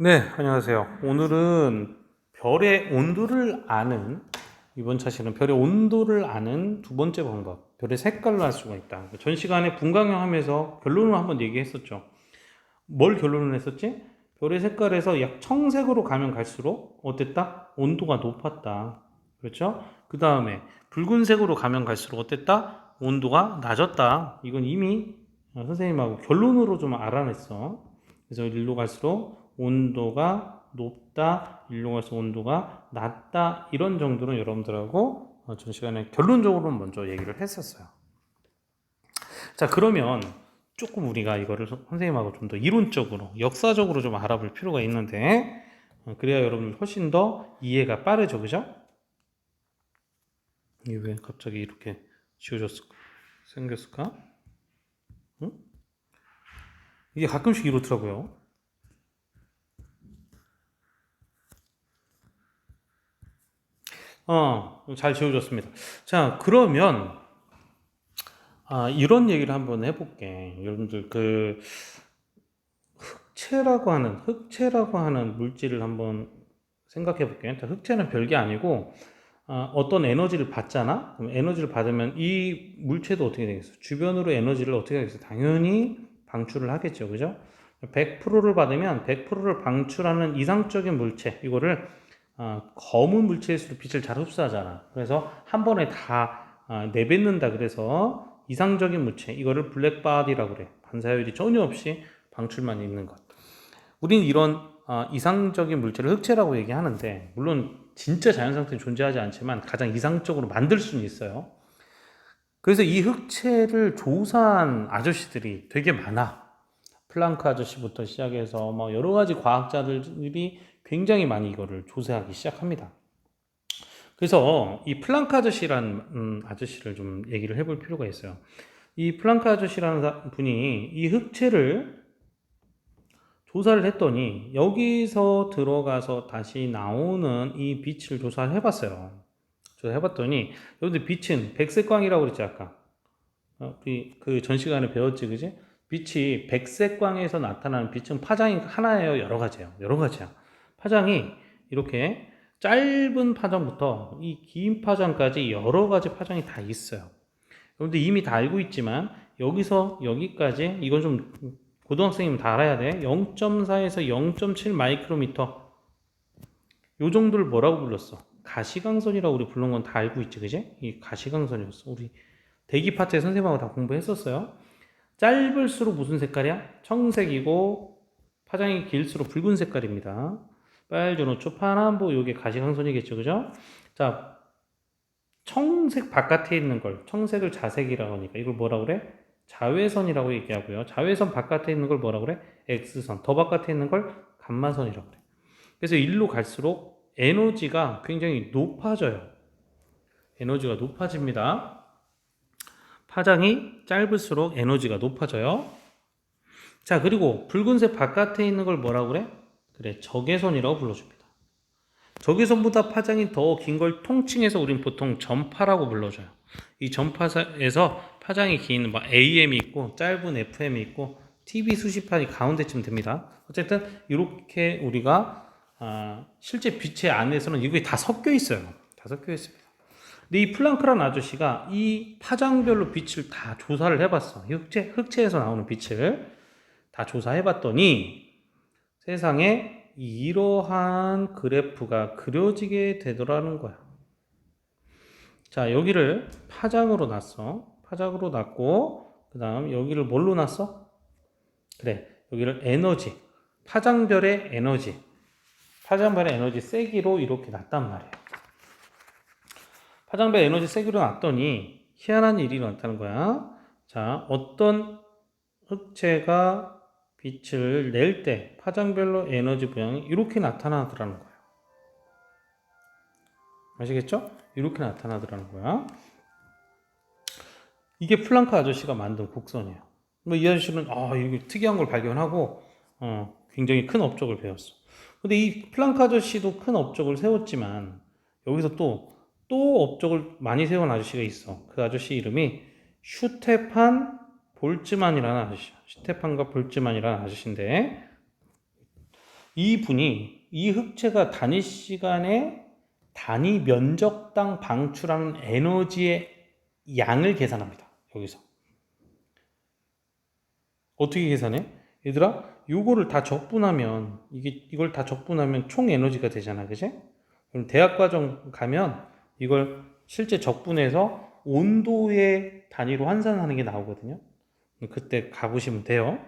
네, 안녕하세요. 오늘은 별의 온도를 아는, 이번 차시는 별의 온도를 아는 두 번째 방법, 별의 색깔로 알 수가 있다. 전 시간에 분광형 하면서 결론을 한번 얘기했었죠. 뭘 결론을 했었지? 별의 색깔에서 약 청색으로 가면 갈수록 어땠다? 온도가 높았다. 그렇죠? 그 다음에 붉은색으로 가면 갈수록 어땠다? 온도가 낮았다. 이건 이미 선생님하고 결론으로 좀 알아냈어. 그래서 일로 갈수록 온도가 높다, 일로 갈수록 온도가 낮다, 이런 정도로 여러분들하고 전 시간에 결론적으로 먼저 얘기를 했었어요. 자, 그러면 조금 우리가 이거를 선생님하고 좀 더 이론적으로, 역사적으로 좀 알아볼 필요가 있는데, 그래야 여러분들 훨씬 더 이해가 빠르죠, 그죠? 이게 왜 갑자기 이렇게 지워졌을까? 생겼을까? 응? 이게 가끔씩 이렇더라고요. 잘 지워졌습니다. 자, 그러면, 이런 얘기를 한번 해볼게. 여러분들, 흑채라고 하는 물질을 한번 생각해 볼게요. 흑채는 별게 아니고, 어떤 에너지를 받잖아? 그럼 에너지를 받으면 이 물체도 어떻게 되겠어? 주변으로 에너지를 어떻게 하겠어? 당연히 방출을 하겠죠. 그죠? 100%를 받으면 100%를 방출하는 이상적인 물체, 이거를 검은 물체일수록 빛을 잘 흡수하잖아. 그래서 한 번에 다 내뱉는다. 그래서 이상적인 물체, 이거를 블랙바디라고 그래. 반사율이 전혀 없이 방출만 있는 것. 우린 이런 이상적인 물체를 흑체라고 얘기하는데, 물론 진짜 자연 상태는 존재하지 않지만 가장 이상적으로 만들 수는 있어요. 그래서 이 흑체를 조사한 아저씨들이 되게 많아. 플랑크 아저씨부터 시작해서 뭐 여러 가지 과학자들이 굉장히 많이 이거를 조사하기 시작합니다. 그래서 이 플랑크 아저씨라는 아저씨를 좀 얘기를 해볼 필요가 있어요. 이 플랑크 아저씨라는 분이 이 흑체를 조사를 했더니 여기서 들어가서 다시 나오는 이 빛을 조사를 해봤어요. 조사해봤더니 여러분들 빛은 백색광이라고 그랬지 아까. 우리 그 전 시간에 배웠지, 그지? 빛이 백색광에서 나타나는 빛은 파장이 하나예요, 여러 가지예요. 여러 가지야. 파장이 이렇게 짧은 파장부터 이 긴 파장까지 여러 가지 파장이 다 있어요. 여러분들 이미 다 알고 있지만 여기서 여기까지 이건 좀 고등학생이면 다 알아야 돼. 0.4에서 0.7 마이크로미터 요 정도를 뭐라고 불렀어? 가시광선이라고 우리 부른 건 다 알고 있지, 그지? 이 가시광선이었어. 우리 대기 파트에 선생님하고 다 공부했었어요. 짧을수록 무슨 색깔이야? 청색이고 파장이 길수록 붉은 색깔입니다. 빨주, 노초, 파남보 요게 가시광선이겠죠, 그죠? 자, 청색 바깥에 있는 걸 청색을 자색이라고 하니까 이걸 뭐라고 그래? 자외선이라고 얘기하고요. 자외선 바깥에 있는 걸 뭐라고 그래? X선. 더 바깥에 있는 걸 감마선이라고 그래. 그래서 일로 갈수록 에너지가 굉장히 높아져요. 에너지가 높아집니다. 파장이 짧을수록 에너지가 높아져요. 자, 그리고 붉은색 바깥에 있는 걸 뭐라고 그래? 그래, 적외선이라고 불러줍니다. 적외선보다 파장이 더 긴 걸 통칭해서 우린 보통 전파라고 불러줘요. 이 전파에서 파장이 긴 AM이 있고 짧은 FM이 있고 TV 수시판이 가운데쯤 됩니다. 어쨌든 이렇게 우리가 실제 빛의 안에서는 이게 다 섞여 있어요. 다 섞여 있습니다. 근데 이 플랑크라는 아저씨가 이 파장별로 빛을 다 조사를 해봤어. 흑체에서 나오는 빛을 다 조사해봤더니 세상에 이러한 그래프가 그려지게 되더라는 거야. 자, 여기를 파장으로 놨어. 파장으로 놨고, 그 다음 여기를 뭘로 놨어? 그래, 여기를 에너지. 파장별의 에너지. 파장별의 에너지 세기로 이렇게 놨단 말이에요. 파장별 에너지 세기로 놨더니 희한한 일이 일어났다는 거야. 자, 어떤 흑체가 빛을 낼 때 파장별로 에너지 분양이 이렇게 나타나더라는 거예요. 아시겠죠? 이렇게 나타나더라는 거야. 이게 플랑크 아저씨가 만든 곡선이에요. 뭐 이 아저씨는 이게 특이한 걸 발견하고 굉장히 큰 업적을 배웠어. 근데 이 플랑크 아저씨도 큰 업적을 세웠지만 여기서 또 업적을 많이 세운 아저씨가 있어. 그 아저씨 이름이 슈테판 볼츠만이라는 아저씨야. 슈테판과 볼츠만이라는 아저씨인데 이 흑체가 단위 시간에 단위 면적당 방출하는 에너지의 양을 계산합니다. 여기서 어떻게 계산해? 얘들아, 요거를 다 적분하면 이걸 다 적분하면 총 에너지가 되잖아, 그지? 그럼 대학 과정 가면 이걸 실제 적분해서 온도의 단위로 환산하는 게 나오거든요. 그때 가보시면 돼요.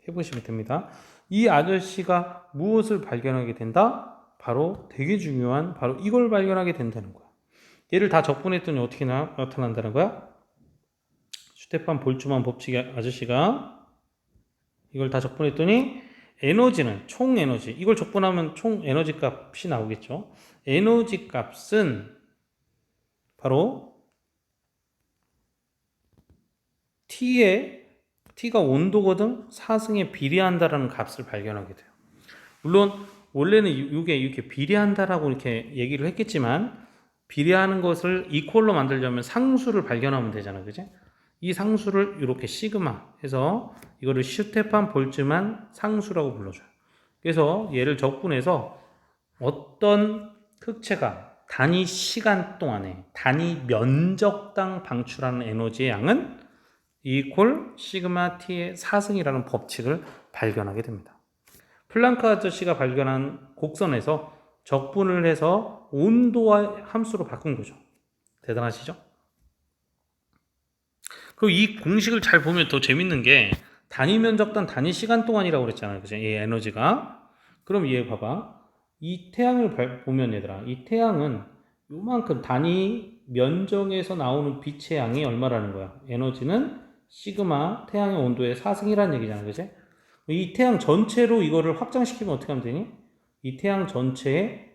해보시면 됩니다. 이 아저씨가 무엇을 발견하게 된다? 바로 되게 중요한 바로 이걸 발견하게 된다는 거야. 얘를 다 적분했더니 어떻게 나타난다는 거야? 슈테판 볼츠만 법칙 아저씨가 이걸 다 적분했더니 에너지는 총 에너지 이걸 적분하면 총 에너지 값이 나오겠죠. 에너지 값은 바로 T가 온도거든 4승에 비례한다라는 값을 발견하게 돼요. 물론 원래는 이게 이렇게 비례한다라고 이렇게 얘기를 했겠지만 비례하는 것을 이퀄로 만들려면 상수를 발견하면 되잖아, 그지? 이 상수를 이렇게 시그마 해서 이거를 슈테판 볼츠만 상수라고 불러줘요. 그래서 얘를 적분해서 어떤 흑체가 단위 시간 동안에 단위 면적당 방출하는 에너지의 양은 이퀄 시그마 t의 4승이라는 법칙을 발견하게 됩니다. 플랑크 아저씨가 발견한 곡선에서 적분을 해서 온도와 함수로 바꾼 거죠. 대단하시죠? 그리고 이 공식을 잘 보면 더 재밌는 게 단위 면적당 단위 시간 동안이라고 그랬잖아요. 그죠? 이 에너지가. 그럼 얘 봐봐. 이 태양을 보면 얘들아. 이 태양은 요만큼 단위 면적에서 나오는 빛의 양이 얼마라는 거야? 에너지는 시그마 태양의 온도의 4승이라는 얘기잖아. 그지? 이 태양 전체로 이거를 확장시키면 어떻게 하면 되니? 이 태양 전체의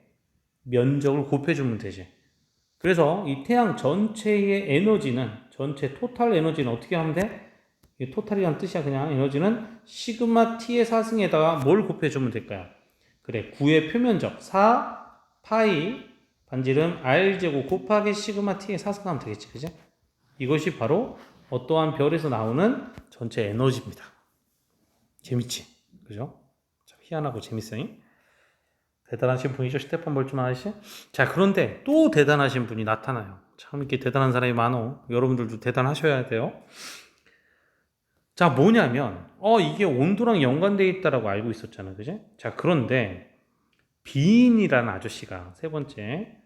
면적을 곱해주면 되지. 그래서 이 태양 전체의 에너지는 전체 토탈 에너지는 어떻게 하면 돼? 이 토탈이란 뜻이야. 그냥 에너지는 시그마 t의 4승에다가 뭘 곱해주면 될까요? 그래, 9의 표면적 4 파이 반지름 r제곱 곱하기 시그마 t의 4승 하면 되겠지. 그지? 이것이 바로 어떠한 별에서 나오는 전체 에너지입니다. 재밌지? 그죠? 참 희한하고 재밌어요. 대단하신 분이죠, 슈테판 볼츠만 아저씨. 자, 그런데 또 대단하신 분이 나타나요. 참 이렇게 대단한 사람이 많어. 여러분들도 대단하셔야 돼요. 자, 뭐냐면 이게 온도랑 연관되어 있다라고 알고 있었잖아, 그지? 자, 그런데 비인이라는 아저씨가 세 번째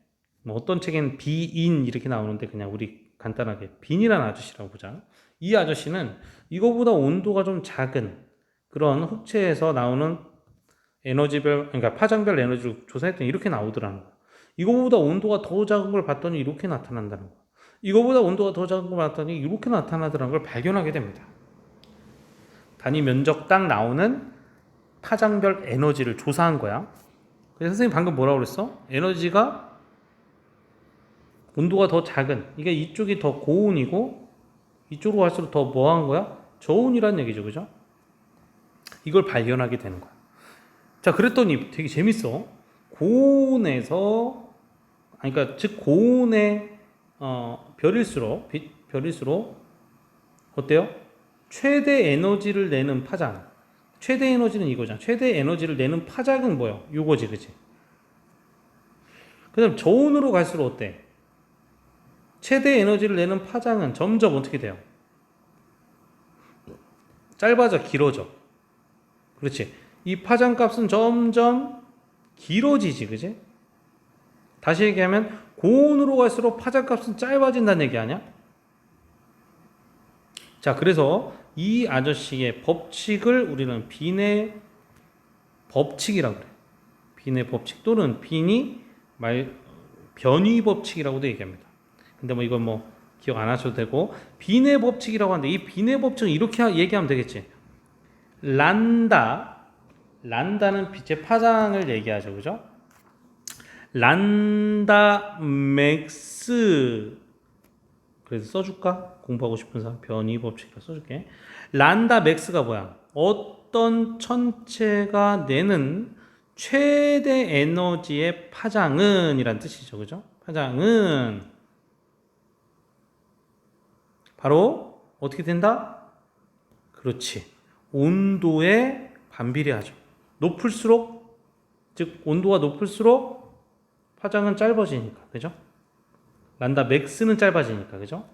어떤 책엔 비인 이렇게 나오는데 그냥 우리 간단하게 빈이라는 아저씨라고 보자. 이 아저씨는 이거보다 온도가 좀 작은 그런 흑체에서 나오는 에너지별, 그러니까 파장별 에너지를 조사했더니 이렇게 나오더라는 거야. 이거보다 온도가 더 작은 걸 봤더니 이렇게 나타난다는 거야. 이거보다 온도가 더 작은 걸 봤더니 이렇게 나타나더라는 걸 발견하게 됩니다. 단위 면적 딱 나오는 파장별 에너지를 조사한 거야. 그래서 선생님 방금 뭐라고 그랬어? 에너지가 온도가 더 작은, 이게 이쪽이 더 고온이고 이쪽으로 갈수록 더 뭐한 거야? 저온이라는 얘기죠, 그죠? 이걸 발견하게 되는 거야. 자, 그랬더니 되게 재밌어. 고온에서, 그러니까 즉 고온의 별일수록 어때요? 최대 에너지를 내는 파장. 최대 에너지는 이거잖아. 최대 에너지를 내는 파장은 뭐야? 요거지, 그치? 그 다음 저온으로 갈수록 어때? 최대 에너지를 내는 파장은 점점 어떻게 돼요? 짧아져, 길어져. 그렇지. 이 파장 값은 점점 길어지지, 그지? 다시 얘기하면 고온으로 갈수록 파장 값은 짧아진다는 얘기 아니야? 자, 그래서 이 아저씨의 법칙을 우리는 빈의 법칙이라고 그래. 빈의 법칙 또는 변위 법칙이라고도 얘기합니다. 근데 뭐 이건 뭐 기억 안 하셔도 되고, 빈의 법칙이라고 하는데 이 빈의 법칙은 이렇게 얘기하면 되겠지. 란다는 빛의 파장을 얘기하죠, 그죠? 란다 맥스, 그래서 써줄까? 공부하고 싶은 사람 변이 법칙이라 써줄게. 란다 맥스가 뭐야? 어떤 천체가 내는 최대 에너지의 파장은 이란 뜻이죠, 그죠? 파장은 바로 어떻게 된다? 그렇지. 온도에 반비례하죠. 높을수록 즉 온도가 높을수록 파장은 짧아지니까, 그죠? 란다 맥스는 짧아지니까, 그죠?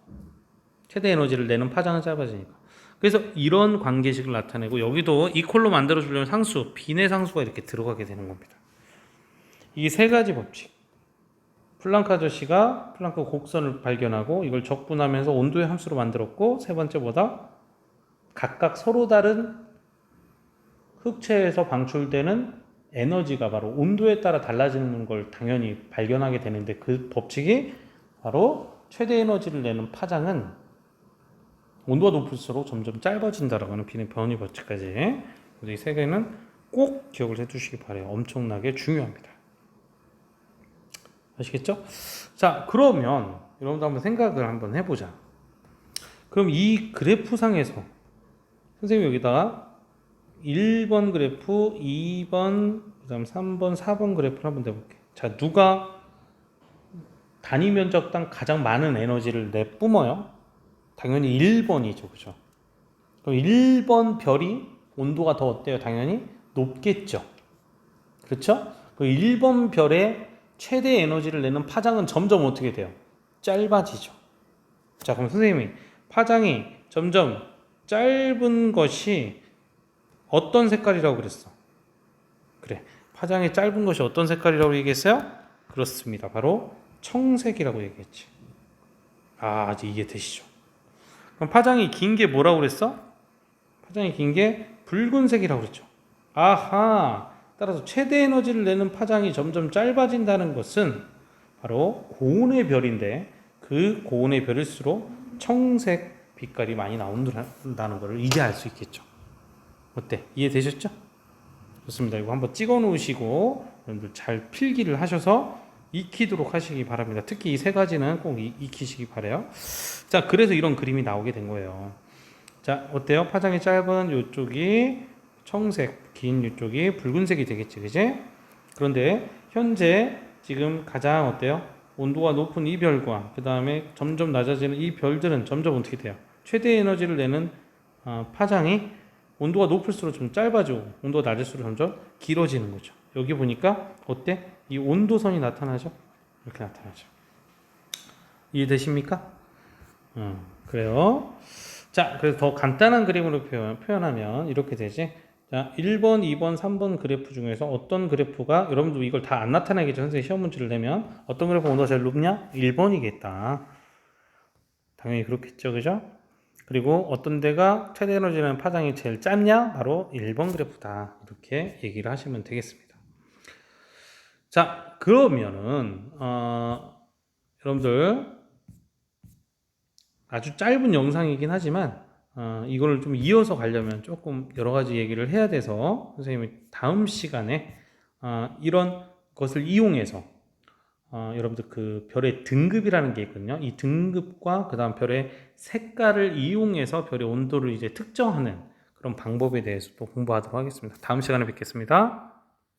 최대 에너지를 내는 파장은 짧아지니까. 그래서 이런 관계식을 나타내고 여기도 이퀄로 만들어주려면 상수, 빈의 상수가 이렇게 들어가게 되는 겁니다. 이 세 가지 법칙. 플랑크 아저씨가 플랑크 곡선을 발견하고 이걸 적분하면서 온도의 함수로 만들었고, 세 번째보다 각각 서로 다른 흑체에서 방출되는 에너지가 바로 온도에 따라 달라지는 걸 당연히 발견하게 되는데, 그 법칙이 바로 최대 에너지를 내는 파장은 온도가 높을수록 점점 짧아진다라고 하는 빈의 변이 법칙까지. 이 세 개는 꼭 기억을 해두시기 바래요. 엄청나게 중요합니다. 아시겠죠? 자, 그러면 여러분도 한번 생각을 한번 해보자. 그럼 이 그래프상에서 선생님이 여기다가 1번 그래프, 2번, 그 다음 3번, 4번 그래프를 한번 내볼게. 자, 누가 단위 면적당 가장 많은 에너지를 내뿜어요? 당연히 1번이죠. 그죠? 그럼 1번 별이 온도가 더 어때요? 당연히 높겠죠. 그렇죠? 그 1번 별의 최대 에너지를 내는 파장은 점점 어떻게 돼요? 짧아지죠. 자, 그럼 선생님이 파장이 점점 짧은 것이 어떤 색깔이라고 그랬어? 그래, 파장이 짧은 것이 어떤 색깔이라고 얘기했어요? 그렇습니다. 바로 청색이라고 얘기했지. 아, 이제 이해되시죠? 그럼 파장이 긴 게 뭐라고 그랬어? 파장이 긴 게 붉은색이라고 그랬죠. 아하, 따라서 최대 에너지를 내는 파장이 점점 짧아진다는 것은 바로 고온의 별인데, 그 고온의 별일수록 청색 빛깔이 많이 나온다는 것을 이제 알 수 있겠죠. 어때? 이해되셨죠? 좋습니다. 이거 한번 찍어 놓으시고 여러분들 잘 필기를 하셔서 익히도록 하시기 바랍니다. 특히 이 세 가지는 꼭 익히시기 바라요. 자, 그래서 이런 그림이 나오게 된 거예요. 자, 어때요? 파장이 짧은 이쪽이 청색, 긴 이쪽이 붉은색이 되겠지, 그지? 그런데 현재 지금 가장 어때요? 온도가 높은 이 별과 그 다음에 점점 낮아지는 이 별들은 점점 어떻게 돼요? 최대 에너지를 내는 파장이 온도가 높을수록 좀 짧아지고 온도가 낮을수록 점점 길어지는 거죠. 여기 보니까 어때? 이 온도선이 나타나죠? 이렇게 나타나죠. 이해되십니까? 그래요. 자, 그래서 더 간단한 그림으로 표현하면 이렇게 되지. 자, 1번, 2번, 3번 그래프 중에서 어떤 그래프가, 여러분도 이걸 다 안 나타내겠죠. 선생님이 시험 문제를 내면 어떤 그래프 온도가 제일 높냐? 1번이겠다. 당연히 그렇겠죠. 그죠? 그리고 어떤 데가 최대 에너지는 파장이 제일 짧냐? 바로 1번 그래프다. 이렇게 얘기를 하시면 되겠습니다. 자, 그러면은 여러분들 아주 짧은 영상이긴 하지만 이거를 좀 이어서 가려면 조금 여러 가지 얘기를 해야 돼서 선생님이 다음 시간에 이런 것을 이용해서 여러분들 그 별의 등급이라는 게 있거든요. 이 등급과 그 다음 별의 색깔을 이용해서 별의 온도를 이제 특정하는 그런 방법에 대해서 또 공부하도록 하겠습니다. 다음 시간에 뵙겠습니다.